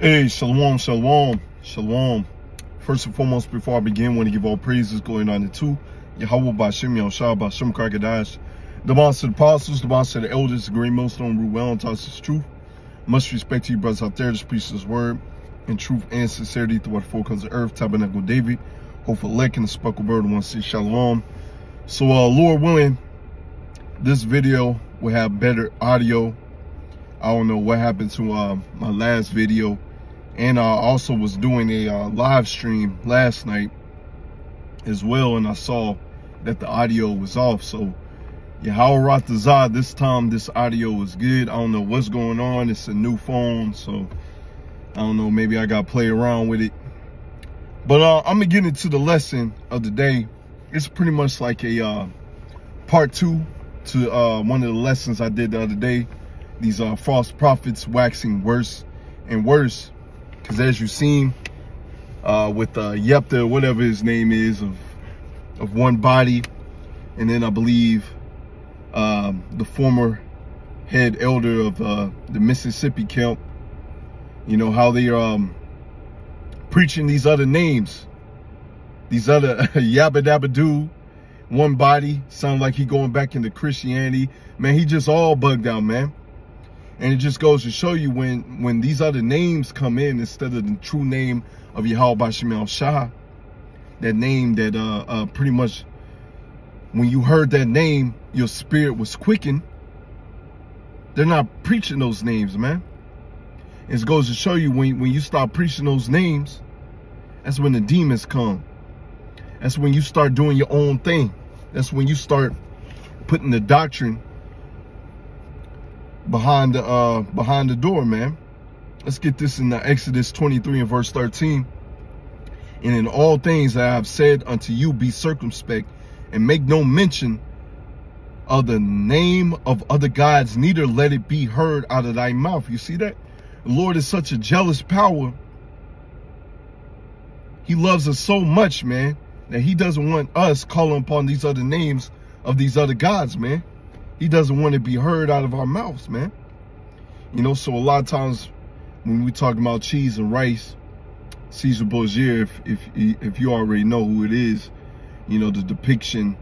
Hey, shalom, shalom, shalom. First and foremost, before I begin, I want to give all praises, glory, and honor to Yahweh Bashim Yahushua Bashim Karkadash, the boss of the apostles, the boss of the elders, the great millstone, root well and toss his truth. Much respect to you brothers out there, to preach his word in truth and sincerity throughout the four corners of earth, Tabernacle David, hopeful elect, and the speckled bird who wants to say shalom. So, Lord willing, this video will have better audio. I don't know what happened to my last video. And I also was doing a live stream last night as well, and I saw that the audio was off. So, Yahweh Ratazah, this time this audio was good. I don't know what's going on. It's a new phone, so I don't know. Maybe I got to play around with it. But I'm going to get into the lesson of the day. It's pretty much like a part 2 to one of the lessons I did the other day. These false prophets waxing worse and worse. Because as you've seen with Yepta, whatever his name is, of one body, and then I believe the former head elder of the Mississippi camp, you know, how they are preaching these other names, these other Yabba Dabba Doo, one body, sound like he going back into Christianity. Man, he just all bugged out, man. And it just goes to show you when these other names come in instead of the true name of Yahweh Bashim Yahushua, that name that pretty much when you heard that name, your spirit was quickened. They're not preaching those names, man. It goes to show you when you start preaching those names, that's when the demons come. That's when you start doing your own thing. That's when you start putting the doctrine behind the door, man. Let's get this in Exodus 23 and verse 13. And in all things that I have said unto you, be circumspect, and make no mention of the name of other gods, neither let it be heard out of thy mouth. You see that? The Lord is such a jealous power. He loves us so much, man, that he doesn't want us calling upon these other names of these other gods, man. He doesn't want to be heard out of our mouths, man. You know, so a lot of times when we talk about cheese and rice, Caesar Borgia, if you already know who it is, you know, the depiction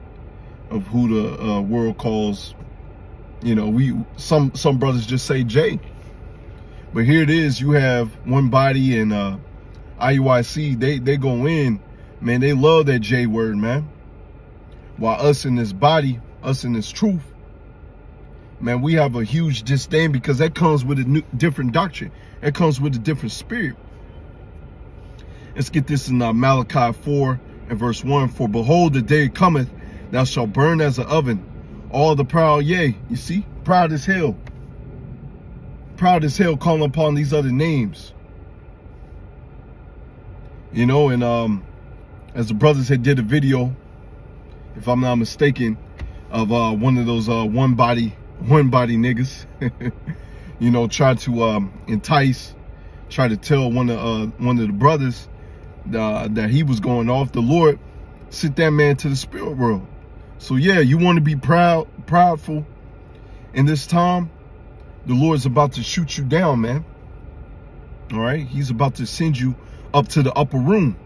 of who the world calls, you know, some brothers just say J. But here it is, you have one body and IUIC, they go in, man, they love that J word, man. While us in this body, us in this truth, man, we have a huge disdain because that comes with a different doctrine. That comes with a different spirit. Let's get this in Malachi 4 and verse 1. For behold, the day cometh, thou shalt burn as an oven all the proud, yea, you see, proud as hell. Proud as hell calling upon these other names. You know, and as the brothers had did a video, if I'm not mistaken, of one of those one body niggas, you know, try to entice, try to tell one of the brothers that he was going off. The Lord sent that man to the spirit world. So yeah, you want to be proudful in this time, the Lord's about to shoot you down, man. All right, he's about to send you up to the upper room.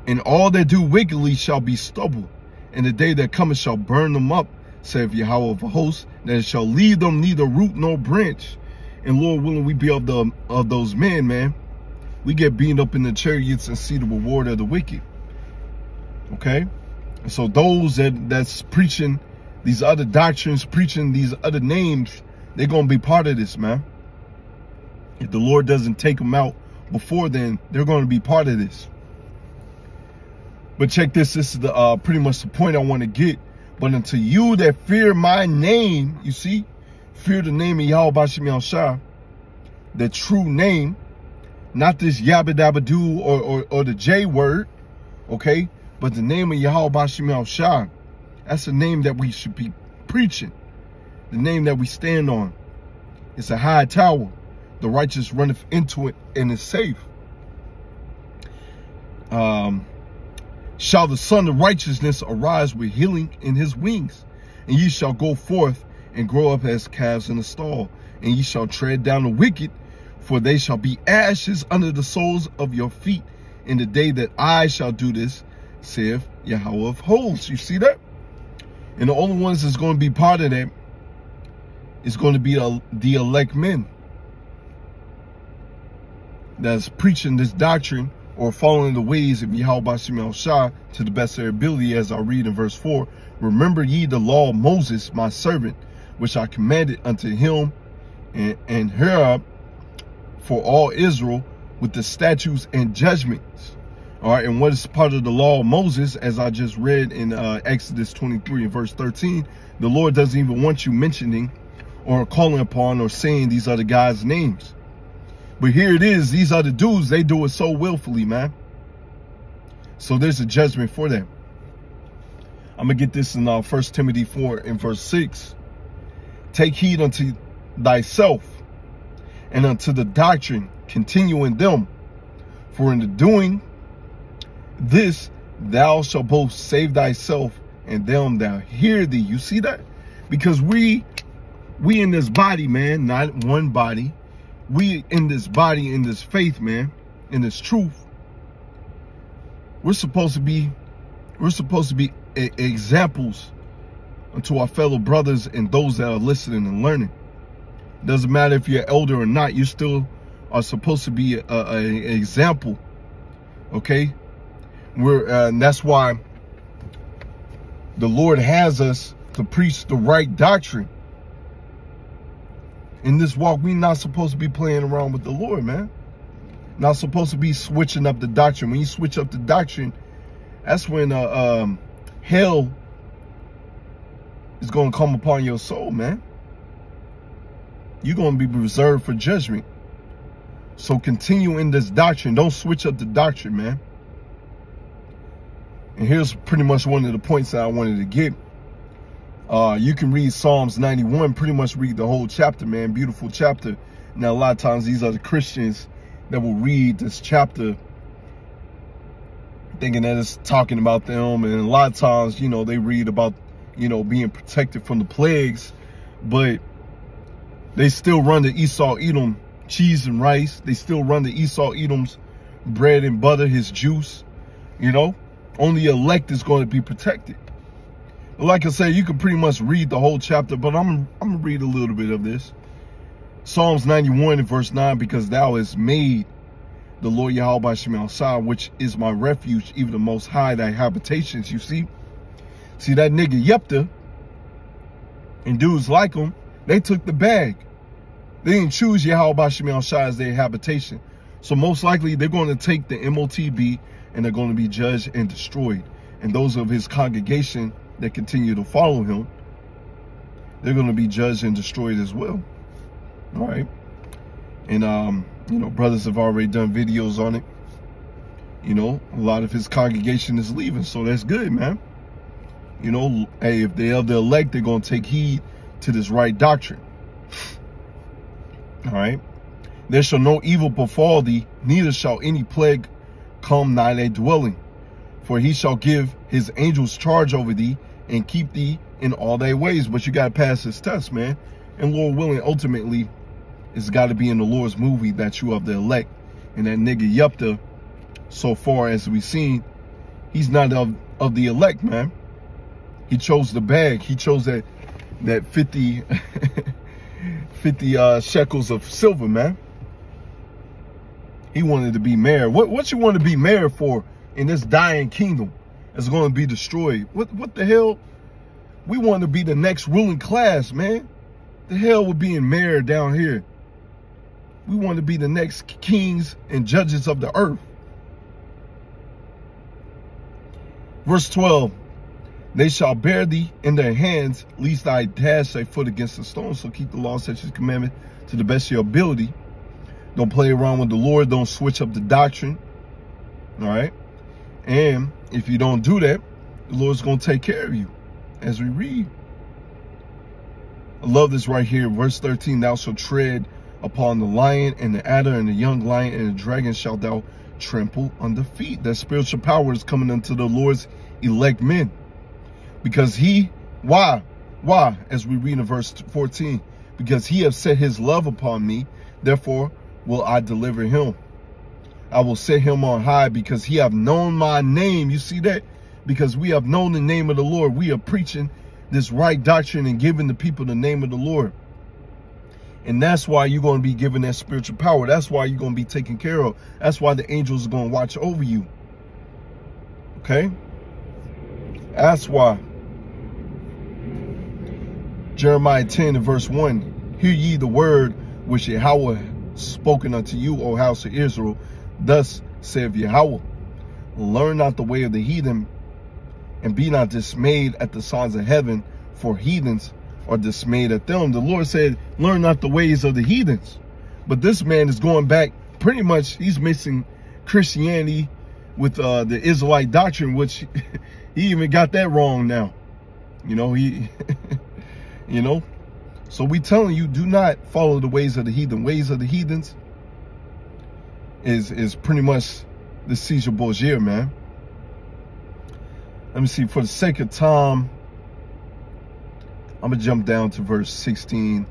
And all that do wickedly shall be stubble, and the day that cometh shall burn them up, saith Yahweh of hosts, that it shall leave them neither root nor branch. And Lord willing, we be of those men, man. We get beaten up in the chariots and see the reward of the wicked. Okay? And so those that's preaching these other doctrines, preaching these other names, they're going to be part of this, man. If the Lord doesn't take them out before then, they're going to be part of this. But check this. This is the pretty much the point I want to get. But unto you that fear my name, you see, fear the name of Yahweh Bashim Yahushua, the true name, not this Yabba Dabba Doo or the J word, okay? But the name of Yahweh Bashim Yahushua, that's the name that we should be preaching. The name that we stand on. It's a high tower. The righteous runneth into it and is safe. Shall the Son of Righteousness arise with healing in his wings, and ye shall go forth and grow up as calves in a stall, and ye shall tread down the wicked For they shall be ashes under the soles of your feet in the day that I shall do this, saith Yahweh of hosts. You see that? And the only ones that's going to be part of that is going to be the elect men that's preaching this doctrine or following the ways of Yahweh Bashim Al-Shah to the best of their ability, as I read in verse 4. Remember ye the law of Moses, my servant, which I commanded unto him and her for all Israel with the statutes and judgments. All right, and what is part of the law of Moses, as I just read in Exodus 23 and verse 13, the Lord doesn't even want you mentioning or calling upon or saying these other guys' names. But here it is, these other dudes, they do it so willfully, man. So there's a judgment for them. I'm going to get this in 1 Timothy 4 and verse 6. Take heed unto thyself and unto the doctrine, continue in them. For in the doing this, thou shalt both save thyself and them that hear thee. You see that? Because we in this body, man, not one body. We in this body, in this faith, man, in this truth. We're supposed to be examples unto our fellow brothers and those that are listening and learning. Doesn't matter if you're elder or not, you still are supposed to be an example. Okay? And that's why the Lord has us to preach the right doctrine. In this walk, we're not supposed to be playing around with the Lord, man. Not supposed to be switching up the doctrine. When you switch up the doctrine, that's when hell is going to come upon your soul, man. You're going to be reserved for judgment. So continue in this doctrine. Don't switch up the doctrine, man. And here's pretty much one of the points that I wanted to get. You can read Psalms 91, pretty much read the whole chapter, man. Beautiful chapter. Now, a lot of times these are the Christians that will read this chapter thinking that it's talking about them. And a lot of times, you know, they read about, you know, being protected from the plagues. But they still run the Esau Edom cheese and rice. They still run the Esau Edom's bread and butter, his juice. You know, only elect is going to be protected. Like I said, you can pretty much read the whole chapter, but I'm going to read a little bit of this. Psalms 91 and verse 9, because thou hast made the Lord Yahweh Bashim Al-Shah, which is my refuge, even the Most High, thy habitations. You see that nigga Yepta and dudes like him, they took the bag. They didn't choose Yahweh Bashim Al-Shah as their habitation. So most likely they're going to take the MOTB and they're going to be judged and destroyed. And those of his congregation that continue to follow him, they're going to be judged and destroyed as well. All right. And, you know, brothers have already done videos on it. You know, a lot of his congregation is leaving. So that's good, man. You know, hey, if they are the elect, they're going to take heed to this right doctrine. All right. There shall no evil befall thee, neither shall any plague come nigh thy dwelling. For he shall give his angels charge over thee and keep thee in all thy ways. But you got to pass this test, man. And Lord willing, ultimately, it's got to be in the Lord's movie that you are the elect. And that nigga Yepta, so far as we've seen, he's not of the elect, man. He chose the bag. He chose that 50, 50 shekels of silver, man. He wanted to be mayor. What you want to be mayor for in this dying kingdom that's going to be destroyed? What the hell? We want to be the next ruling class, man. The hell with being mayor down here. We want to be the next kings and judges of the earth. Verse 12. They shall bear thee in their hands, lest I dash thy foot against a stone. So keep the law, statutes, and commandment to the best of your ability. Don't play around with the Lord. Don't switch up the doctrine. All right. And if you don't do that, the Lord's going to take care of you, as we read. I love this right here. Verse 13, thou shalt tread upon the lion and the adder and the young lion and the dragon shalt thou trample under feet. That spiritual power is coming unto the Lord's elect men. Because why? As we read in verse 14, because he have set his love upon me, therefore will I deliver him. I will set him on high because he have known my name. You see that? Because we have known the name of the Lord. We are preaching this right doctrine and giving the people the name of the Lord. And that's why you're going to be given that spiritual power. That's why you're going to be taken care of. That's why the angels are going to watch over you. Okay? That's why. Jeremiah 10 and verse 1. Hear ye the word which Yahweh spoken unto you, O house of Israel. Thus saith Yahweh, learn not the way of the heathen, and be not dismayed at the signs of heaven, for heathens are dismayed at them. The Lord said, learn not the ways of the heathens. But this man is going back, pretty much, he's mixing Christianity with the Israelite doctrine, which he even got that wrong now. You know, you know. So we telling you, do not follow the ways of the heathen. Ways of the heathens is pretty much the Caesar Borgia, man. Let me see, for the sake of time, I'm going to jump down to verse 16.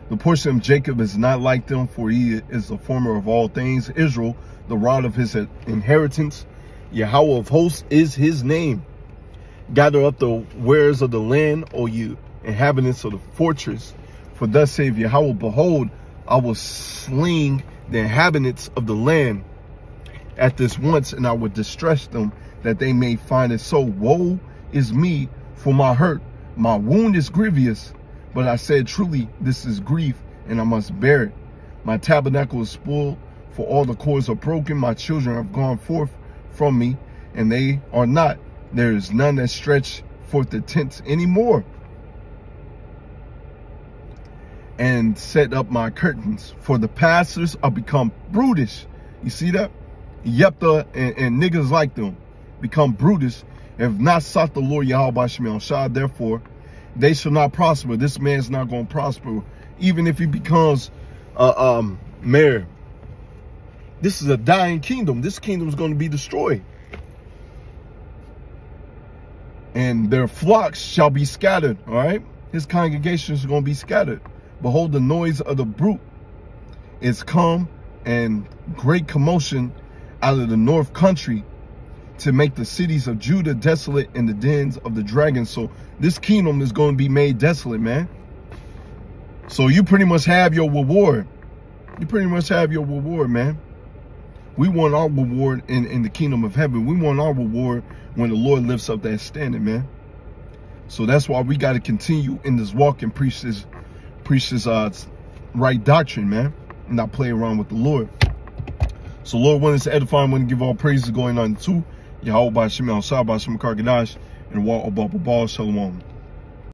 The portion of Jacob is not like them, for he is the former of all things. Israel, the rod of his inheritance. Yahweh of hosts is his name. Gather up the wares of the land, O you inhabitants of the fortress. For thus saith Yahweh, behold, I will sling the inhabitants of the land at this once, and I will distress them, that they may find it so. Woe is me for my hurt. My wound is grievous, but I said, truly, this is grief, and I must bear it. My tabernacle is spoiled, for all the cords are broken. My children have gone forth from me, and they are not. There is none that stretch forth the tents anymore. And set up my curtains, for the pastors are become brutish. You see that? Yeptha and niggas like them become brutish, have not sought the Lord Yahweh Shemel Shah. Therefore, they shall not prosper. This man's not going to prosper, even if he becomes mayor. This is a dying kingdom. This kingdom is going to be destroyed. And their flocks shall be scattered, all right? His congregations are going to be scattered. Behold, the noise of the brute is come, and great commotion out of the north country, to make the cities of Judah desolate and the dens of the dragons. So this kingdom is going to be made desolate, man. So you pretty much have your reward. You pretty much have your reward, man. We want our reward in the kingdom of heaven. We want our reward when the Lord lifts up that standard, man. So that's why we got to continue in this walk and preach this right doctrine, man, and not play around with the Lord. So Lord, when it's edifying, when to give all praises going on too. Yahweh by Shemel Shah by Shem Karkadash and Wa Abba Shalom.